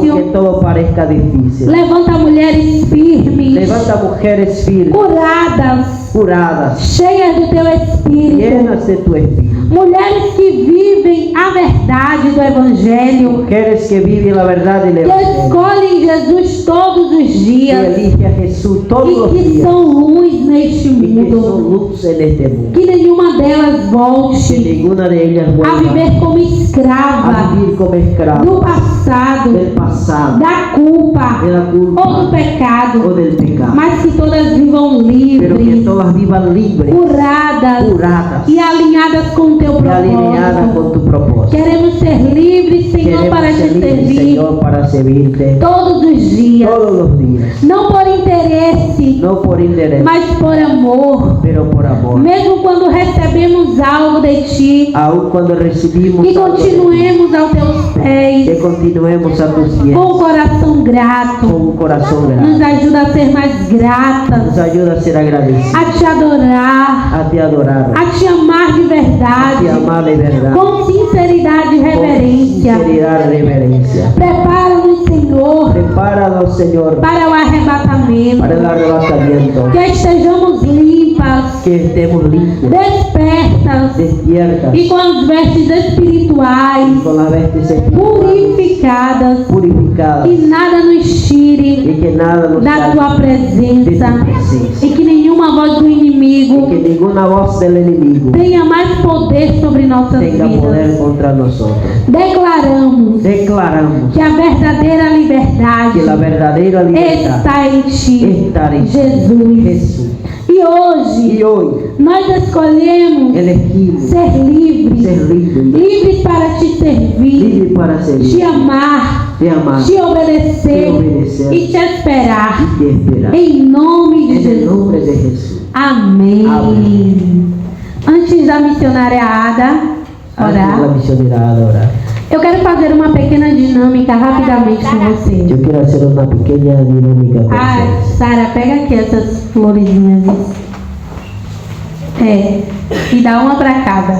difícil. todo parezca difícil. Levanta mulheres firmes, Levanta mujeres firmes, curadas, curadas, cheias do teu Espírito. llenas de tu espíritu. Mulheres que vivem a verdade do Evangelho, Mujeres que viven la verdad del que Evangelio. escolhem Jesus todos os Que dias elige a Jesús todos e los que días. são luz neste Y que son mundo. luz en este mundo. Que nenhuma delas Que volte ninguna de ellas a vuelva viver como a escrava vivir como do esclavo passado, del pasado, da culpa de la ou do culpa o pecado, del pecado. mas que todas vivam Pero que livres, todas vivan libres, curadas curadas e alinhadas com o teu y alineadas propósito. con tu propósito. Queremos ser livres, Senhor, Queremos para ser te libres, servir Señor, para servirte todos os dias, todos los días. não por interesse, No por interés, mas por amor. pero por amor. Mesmo quando recebemos algo de ti, Aun cuando recibimos que algo de ti, continuemos aos teus que pés continuemos a tus pies com o coração grato. con un corazón Nos grande. ajuda a ser mais Nos gratas, ayuda a ser agradecidos, a te adorar, a te adorar, a te amar de a te verdade, amar de verdad, com sinceridade e con reverência. sinceridad y reverencia. Prepara-nos, Senhor, Prepáranos, Señor, para o arrebatamento. para el arrebatamiento, Que estejamos limpas, que estemos limpios, despertas despiertas, e com as vestes espirituais con las vestes espirituales purificadas, purificadas, que nada nos tire y que nada nos da salve tua de presença tu presencia. e que nenhuma voz do y inimigo que ninguna voz del enemigo tenha mais poder sobre nossas tenga poder vidas. contra nosotros. Declaramos Declaramos que a verdadeira liberdade que la verdadera libertad está em Ti, está en Jesus. Jesús. E hoje Y hoy nós escolhemos elegimos ser livres, ser libres, livres para Te servir, libres para Te servir, amar, te amar, Te obedecer Te obedecer e Te esperar. y te esperar. Em nome de En el Jesus. nombre de Jesús. Amém. Amém. Antes da missionária Ada Antes de la orar, misionera adorar. eu quero fazer uma pequena dinâmica rapidamente com você. Yo quiero hacer una pequeña dinámica con Ah, ustedes. Sara, pega aqui essas florezinhas. É, e dá uma para cada.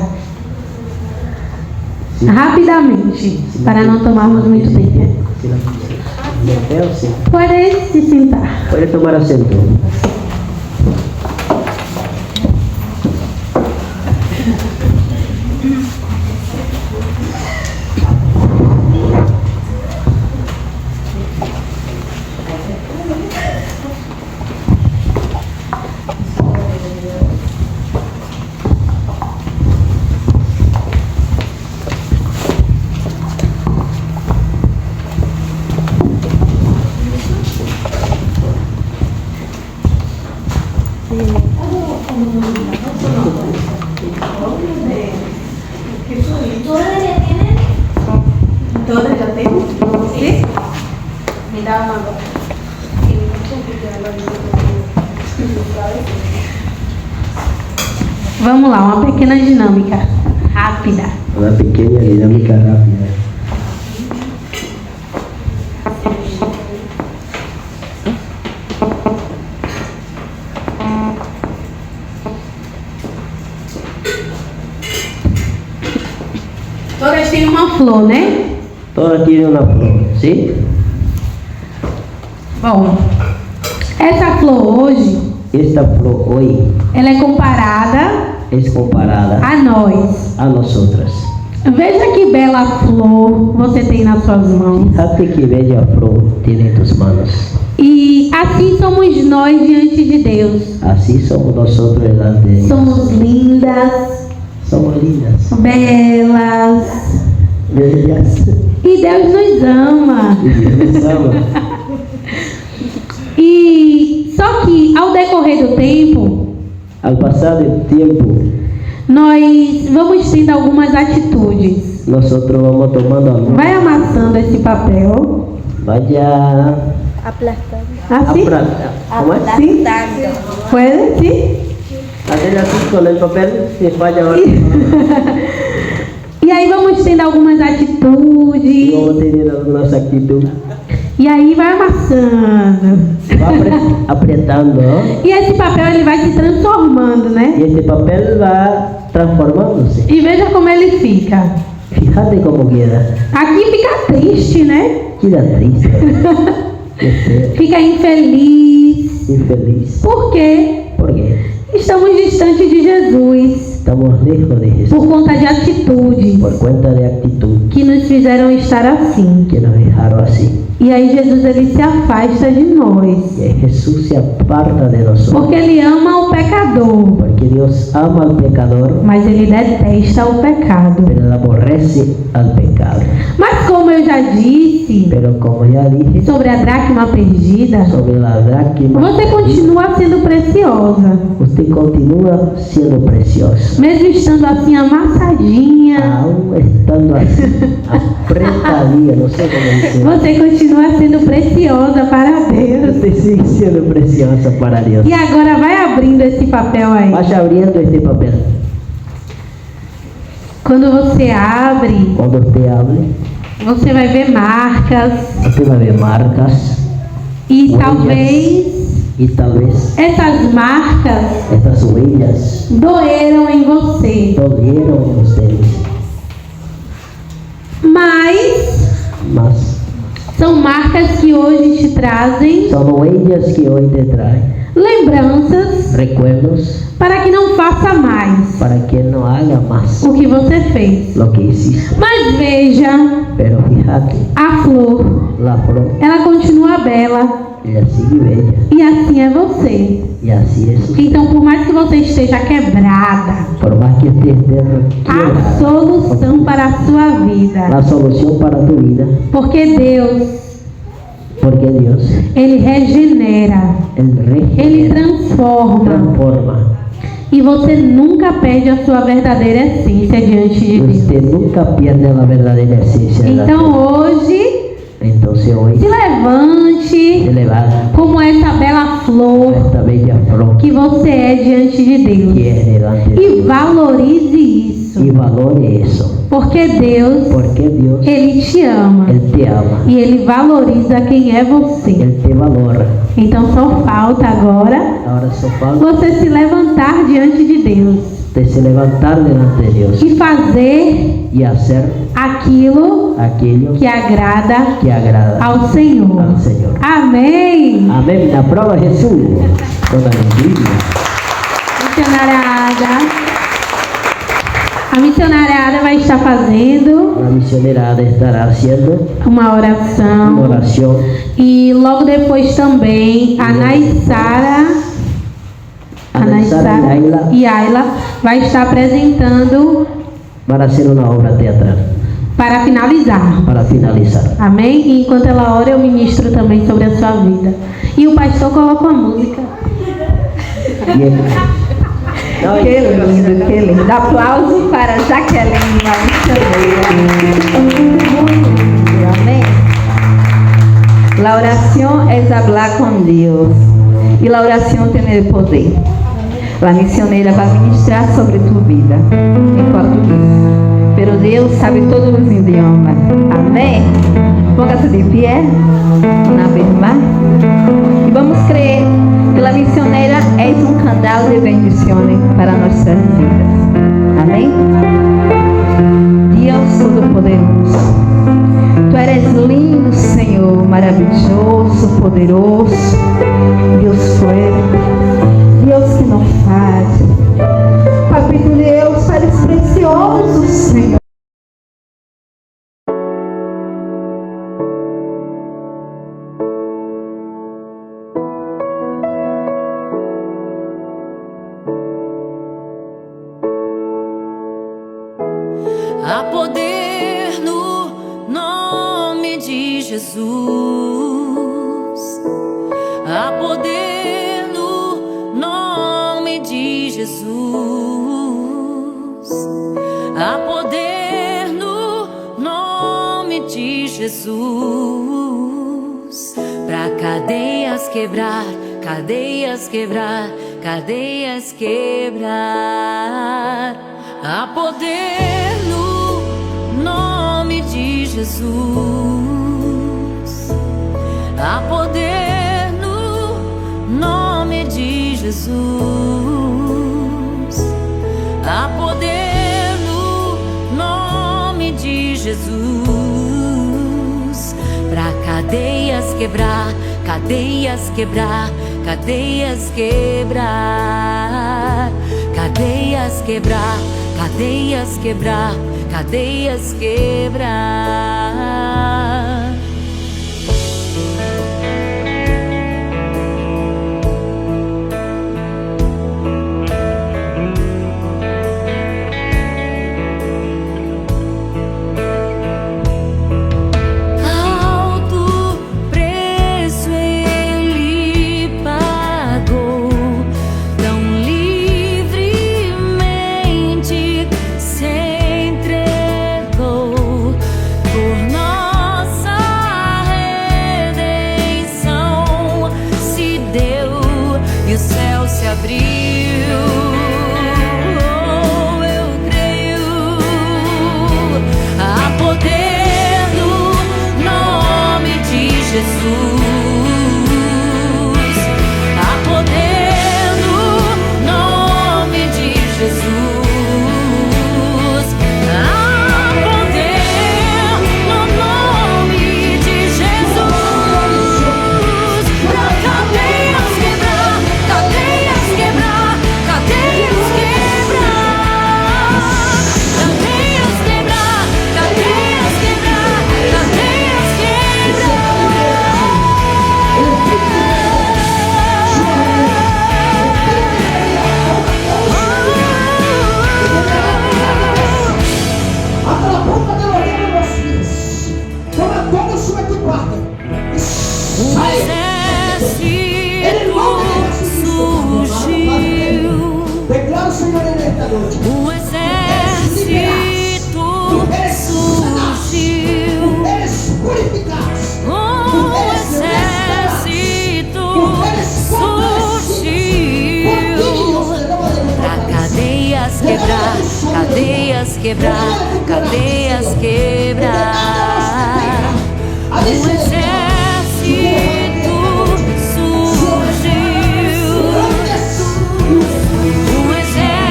Rapidamente, para não tomarmos muito tempo. Si la veo, sí. Pode se sentar. Puede tomar asiento. ¿Todas ya tengo? ¿Sí? Me dá uma agora. Ele não tinha pedido agora. Vamos lá, uma pequena dinâmica rápida. Una pequeña dinámica rápida. Todas têm uma flor, né? Todas tienen una flor, ¿sí? Bom, essa flor hoje, Esta flor hoy ela é comparada es comparada a nós. a nosotras. Veja que bela flor você tem nas suas mãos. Fíjate que bella flor tiene en tus manos. E assim somos nós diante de Deus. Así somos nosotros delante de Dios. Somos lindas, Somos lindas, belas. bellas. E Deus nos ama. Y Dios nos ama. E só que ao decorrer do tempo, Al pasar del tiempo, nós vamos tendo algumas atitudes. nosotros vamos tomando algunas. Vai amassando esse papel. Vaya Assim? ¿Cómo es? Sim? Puede? Sim? Hacer así con el papel, se falla ahora. E aí vamos tendo algumas Y atitudes. vamos teniendo algunas actitudes. E aí vai amassando. Va apretando, ¿no? E esse papel ele vai se transformando, né? Y este papel va transformándose. E veja como ele fica. Fíjate cómo queda. Aqui fica triste, né? Queda triste. Qué feo. Fica infeliz. Infeliz. Por quê? ¿Por qué? Estamos distantes de Jesus. Estamos lejos de Jesús. Por conta de atitudes Por cuenta de actitud que nos fizeram estar assim. que nos dejaron así. E aí Jesus ele se afasta de nós. Y ahí Jesús se aparta de nosotros. Porque ele ama o pecador. Porque Dios ama al pecador, Mas ele detesta o pecado. pero él aborrece al pecado. Mas como eu já disse Pero como ya dije, sobre a dracma perdida, sobre la dracma, você continua sendo preciosa. usted continúa siendo precioso. Mesmo estando assim amassadinha, Aún estando así, apretadilla, no sé cómo dice. você continua sendo preciosa para Deus. Usted sigue siendo preciosa para Dios. E agora vai abrindo esse papel aí. Vaya abriendo este papel. Quando você abre, Cuando usted hable, você vai ver marcas usted va a ver marcas e Huellas. talvez y tal vez essas marcas estas huellas doeram em você. dolieron en ustedes. Mas Mas são marcas que hoje te trazem son huellas que hoy te traen lembranças recuerdos para que não faça mais para que no haga más o que você fez. lo que hiciste. Mas veja, Pero fíjate, a flor, la flor, ela continua bela ella sigue bella. e assim assim é você. Y así es usted. Então, por mais que você esteja quebrada, Por más que estés a quebrada, solução para a sua vida. la solución para tu vida, Porque Deus, porque Dios, Ele regenera, Él Ele regenera, transforma. transforma. E você nunca perde a sua verdadeira essência diante de Deus. Usted nunca pierde la verdadera esencia de la fe. Então hoje, Entonces hoy se levante se levanta como essa bela flor esta bella flor que você é diante de Deus. que es delante de E Dios valorize isso. y valore eso, Porque Deus, porque Dios, Ele te ama. Él te ama, E Ele valoriza quem é você. Él te valora. Então só falta agora Ahora solo falta você se levantar diante de Deus de se levantar delante de Dios e fazer y hacer aquilo aquello que agrada que agrada ao Senhor. al Señor. Amém. Amén. Aprova a Jesús con alegría. Missionária Ada. A missionária Ada vai estar fazendo La misionera estará haciendo uma una oração. oración E logo depois também a Naissara e Ayla vai estar apresentando para hacer una obra teatral para finalizar. para finalizar. Amém? E enquanto ela ora, eu ministro também sobre a sua vida. E o pastor coloca a música. Bien. Que lindo, que lindo. Aplauso para Jaqueline, a missioneira. Amém. La oración es hablar con Dios. Y la oración tiene el poder. La misionera va a ministrar sobre tu vida en portugués. Pero Deus sabe todos os idiomas. Amém? Póngase de pé, una vez más. E vamos crer que a missioneira é um canal de bendições para nossas vidas. Amém? Deus Todo-Poderoso, Tu eres lindo, Senhor, maravilhoso, poderoso, Deus fuerte, Deus que não falha. Papito Deus, Pai precioso, Senhor. Há poder no nome de Jesus. Há poder no nome de Jesus. Há poder no nome de Jesus. Pra cadeias quebrar, cadeias quebrar, cadeias quebrar. Há poder no nome de Jesus. Há poder no nome de Jesus. Há poder no nome de Jesus. Pra cadeias quebrar, cadeias quebrar, cadeias quebrar. Cadeias quebrar, cadeias quebrar, cadeias quebrar. Alto preço ele pagou, tão livremente se entregou por nossa redenção. Se deu e o céu se abriu. Eu creio. Há poder no nome de Jesus. Há poder no nome de Jesus. Há poder no nome de Jesus. Pra cadeias quebrar, cadeias quebrar, cadeias quebrar. Cadeias quebrar, cadeias quebrar, cadeias quebrar. noite. O exército surgiu. Mulheres purificadas. O exército surgiu. Pra cadeias quebrar, cadeias quebrar, cadeias quebrar. O exército surgiu. O exército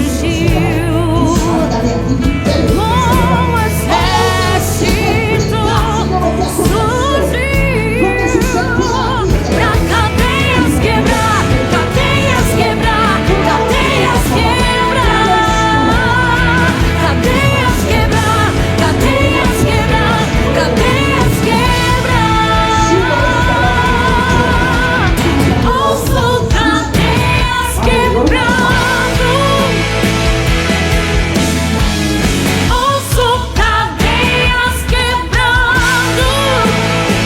surgiu. O exército surgiu. Pra cadeias quebrar, cadeias quebrar, cadeias quebrar. Cadeias quebrar, cadeias quebrar, cadeias quebrar. Ouço cadeias quebrando. Ouço cadeias quebrando.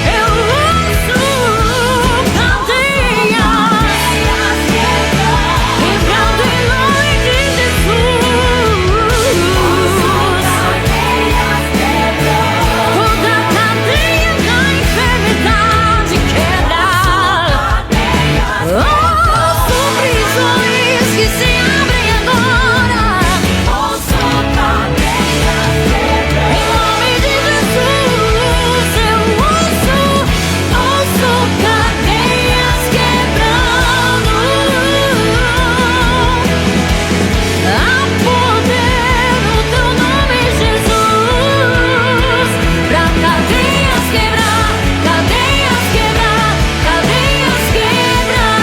Eu ouço cadeias quebrando em nome de Jesus. Toda cadeia da enfermidade quebra. Ouço prisões que se abrem agora. Ouço cadeias quebrando em nome de Jesus. Eu ouço cadeias quebrando. Há poder no teu nome, Jesus. Pra cadeias quebrar, cadeias quebrar, cadeias quebrar.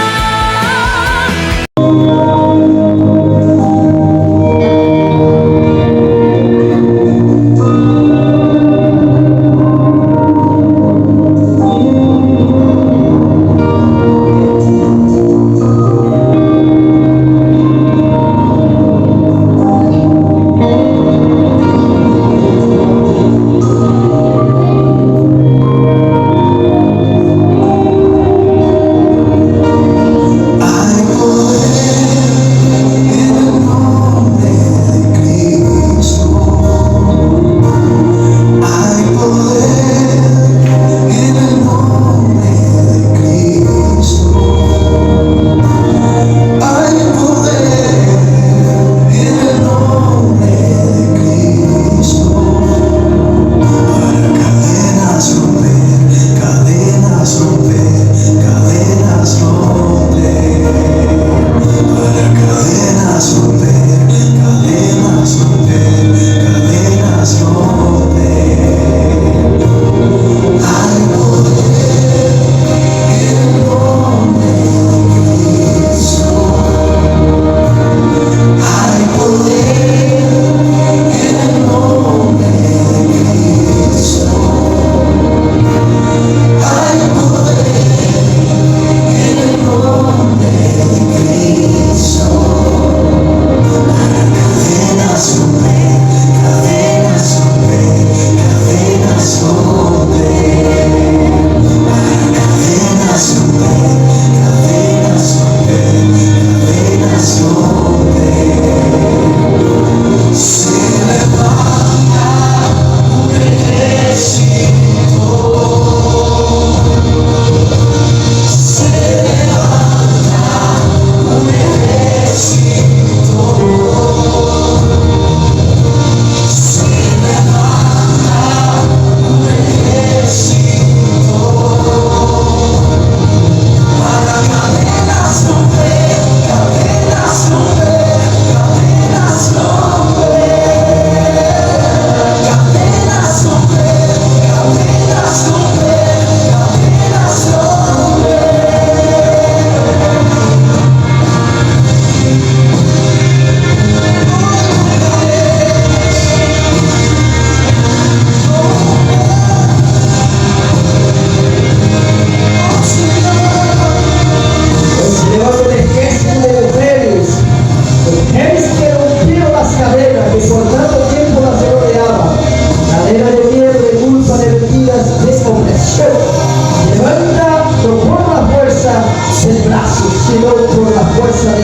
fuerza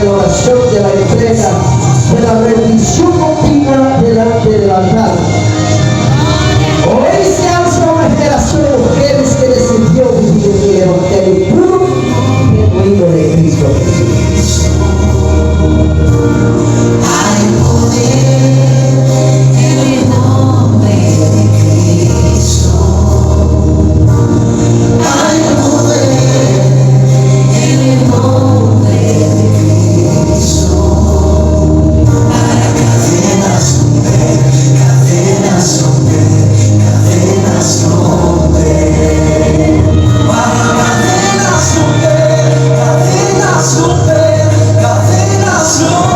oración de la entrega de la bendición continua delante del altar. Hoy se alza una generación de mujeres que decidió vivir el evangelio puro y genuino de Cristo Jesús. Hay poder en el nombre de Cristo. Hay poder en el nombre de Cristo. Para cadenas romper, cadenas romper, cadenas romper. Para cadenas romper, cadenas romper, cadenas romper.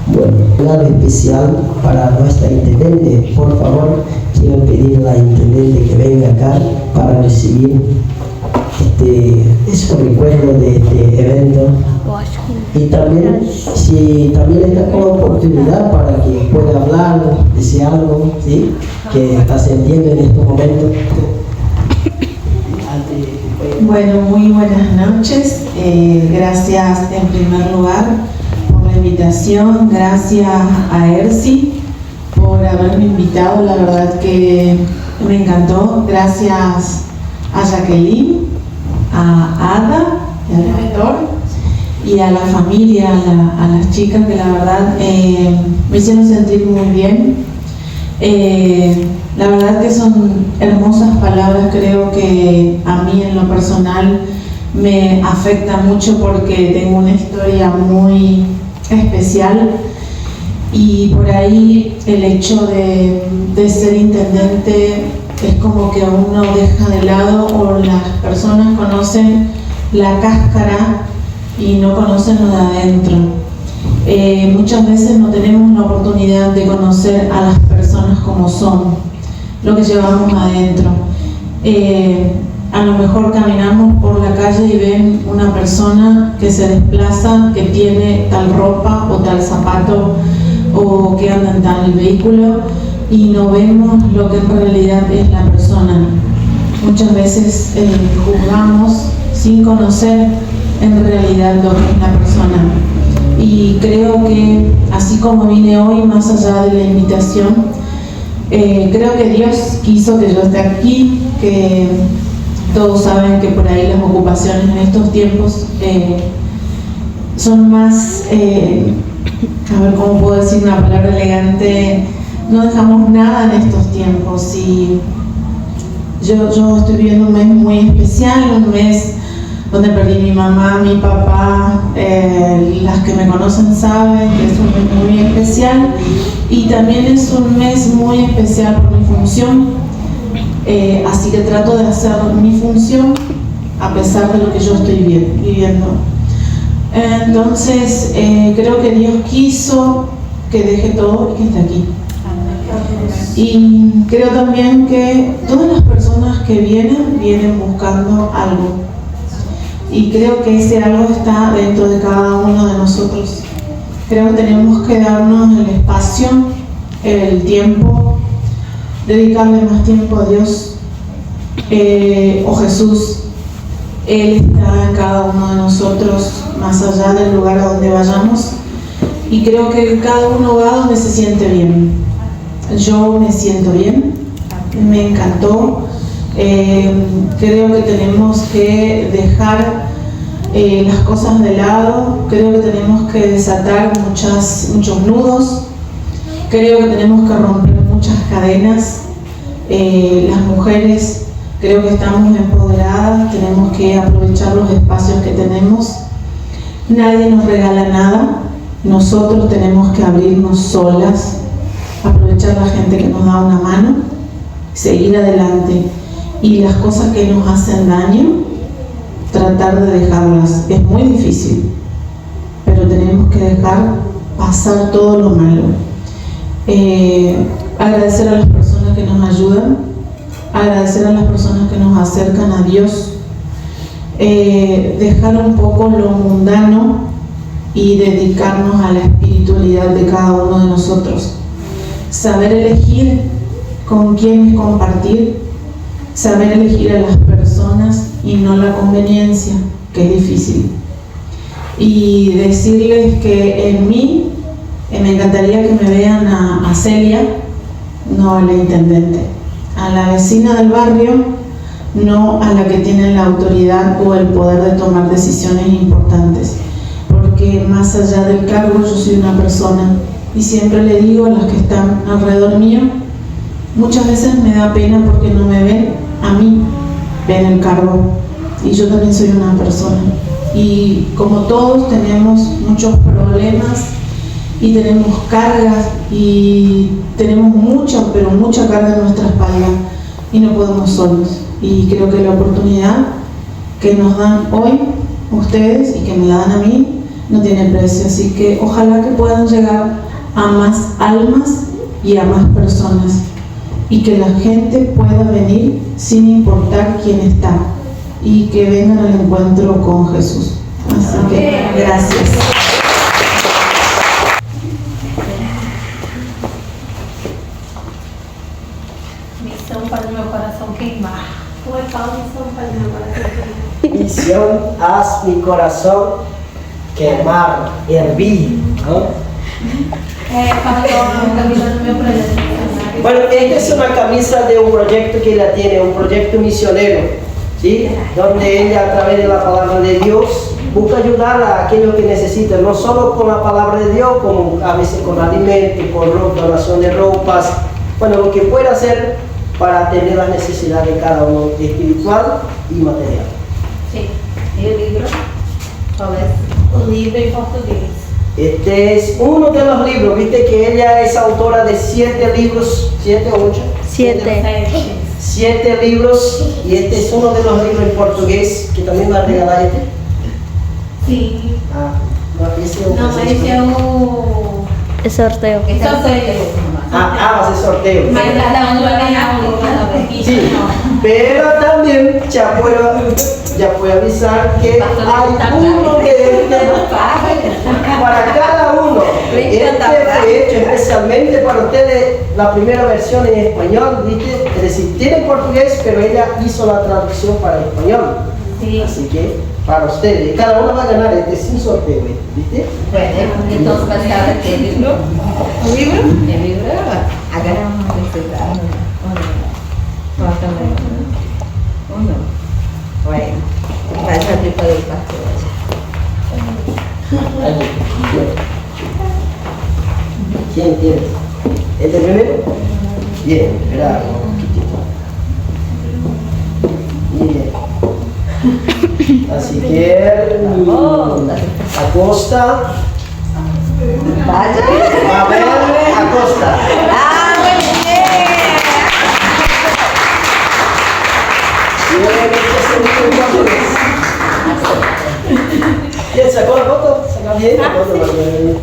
Bueno, plan especial para nuestra intendente. Por favor, quiero pedirle a la intendente que venga acá para recibir su recuerdo de este evento. Y también, si también está con oportunidad para que pueda hablar, decir algo, ¿sí?, que está sintiendo en estos momentos. Bueno, muy buenas noches. Gracias en primer lugar por la invitación. Gracias a Ersi por haberme invitado. La verdad que me encantó. Gracias a Jacqueline, a Ada, al pastor y a la familia, a las chicas que la verdad me hicieron sentir muy bien. La verdad que son hermosas palabras. Creo que a mí en lo personal me afecta mucho porque tengo una historia muy especial y por ahí el hecho de ser intendente es como que uno deja de lado, o las personas conocen la cáscara y no conocen lo de adentro. Muchas veces no tenemos la oportunidad de conocer a las personas como son, lo que llevamos adentro. A lo mejor caminamos por la calle y ven una persona que se desplaza, que tiene tal ropa o tal zapato o que anda en tal vehículo, y no vemos lo que en realidad es la persona. Muchas veces juzgamos sin conocer en realidad lo que es la persona. Y creo que así como vine hoy, más allá de la invitación, creo que Dios quiso que yo esté aquí, que todos saben que por ahí las ocupaciones en estos tiempos son más, a ver cómo puedo decir una palabra elegante, no dejamos nada en estos tiempos. Y yo estoy viviendo un mes muy especial, un mes donde perdí mi mamá, mi papá. Las que me conocen saben que es un mes muy especial, y también es un mes muy especial por mi función, así que trato de hacer mi función a pesar de lo que yo estoy viviendo. Entonces creo que Dios quiso que deje todo y que esté aquí. Y creo también que todas las personas que vienen buscando algo. Y creo que ese algo está dentro de cada uno de nosotros. Creo que tenemos que darnos el espacio, el tiempo, dedicarle más tiempo a Dios. Jesús, Él está en cada uno de nosotros, más allá del lugar a donde vayamos. Y creo que cada uno va donde se siente bien. Yo me siento bien, me encantó. Creo que tenemos que dejar las cosas de lado, creo que tenemos que desatar muchos nudos, creo que tenemos que romper muchas cadenas. Las mujeres creo que estamos empoderadas, tenemos que aprovechar los espacios que tenemos. Nadie nos regala nada, nosotros tenemos que abrirnos solas, aprovechar la gente que nos da una mano, seguir adelante. Y las cosas que nos hacen daño, tratar de dejarlas. Es muy difícil, pero tenemos que dejar pasar todo lo malo. Agradecer a las personas que nos ayudan, agradecer a las personas que nos acercan a Dios, dejar un poco lo mundano y dedicarnos a la espiritualidad de cada uno de nosotros. Saber elegir con quiénes compartir, saber elegir a las personas y no la conveniencia, que es difícil. Y decirles que en mí me encantaría que me vean a Celia, no a la intendente, a la vecina del barrio, no a la que tiene la autoridad o el poder de tomar decisiones importantes, porque más allá del cargo yo soy una persona. Y siempre le digo a las que están alrededor mío, muchas veces me da pena porque no me ven a mí, ven el cargo, y yo también soy una persona. Y como todos tenemos muchos problemas y tenemos cargas y tenemos mucha carga en nuestra espalda y no podemos solos. Y creo que la oportunidad que nos dan hoy ustedes y que me la dan a mí no tiene precio. Así que ojalá que puedan llegar a más almas y a más personas, y que la gente pueda venir sin importar quién está, y que vengan al encuentro con Jesús. Así que gracias. Missão para o meu coração queimar. Como é que fala missão para o meu coração queimar? Misión, haz mi corazón quemar, hervir, ¿no? Para eu caminhar no meu projeto. Bueno, esta es una camisa de un proyecto que ella tiene, un proyecto misionero, ¿sí? Donde ella a través de la palabra de Dios busca ayudar a aquellos que necesitan, no solo con la palabra de Dios, como a veces con alimentos, con donación de ropas, bueno, lo que pueda hacer para atender las necesidades de cada uno, espiritual y material. Sí. ¿Y el libro? ¿Cuál es? Un libro en portugués. Este es uno de los libros, viste que ella es autora de 7 libros, 7 o 8. 7 libros, y este es uno de los libros en portugués que también va a regalar este. Sí. Esse é o Não, mas esse é o... É sorteio. Esse é o sorteio. va a ser sorteo. Mas cada um vai ganhar um livro também. Sí, pero también ya puedo avisar que hay uno que para cada uno. Este fue hecho especialmente para ustedes, la primera versión en español, ¿viste? Es decir, tiene portugués, pero ella hizo la traducción para español. Sí. Así que para ustedes, cada uno va a ganar este sin sorteo, ¿viste? Bueno, entonces va a estar aquí el libro. O livro? El libro, agarramos un pedazo. ¿O no? Também. ¿O no? Bueno, vai abrir para el pastor. ¿Quién tiene? ¿Este primero? Bien, espera un poquitito. Bien. Así que Acosta. Mabel Acosta. ¿Quién sacó la foto? ¿Saca bien? La foto más bien.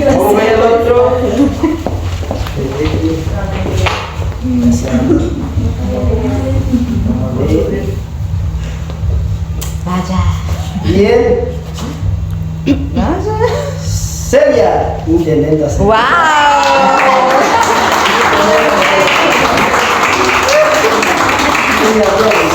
Vamos a ver el otro. Gracias. Bien. Celia, intendente. Celia Flores.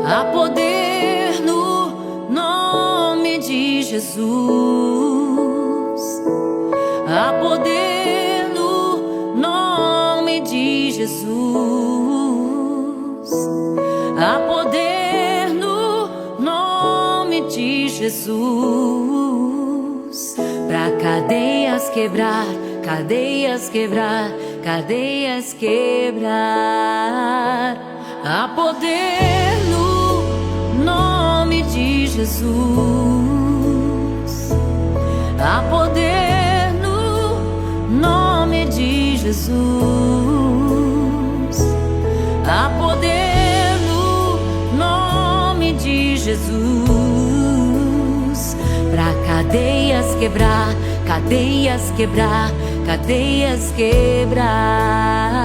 Há poder no nome de Jesus. Há poder no nome de Jesus. Há poder no nome de Jesus. Pra cadeias quebrar, cadeias quebrar, cadeias quebrar. Há poder no nome de Jesus. Há poder no nome de Jesus. Há poder no nome de Jesus. Pra cadeias quebrar, cadeias quebrar, cadeias quebrar.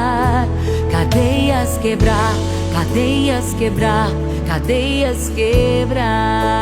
Cadeias quebrar, cadeias quebrar, cadeias quebrar.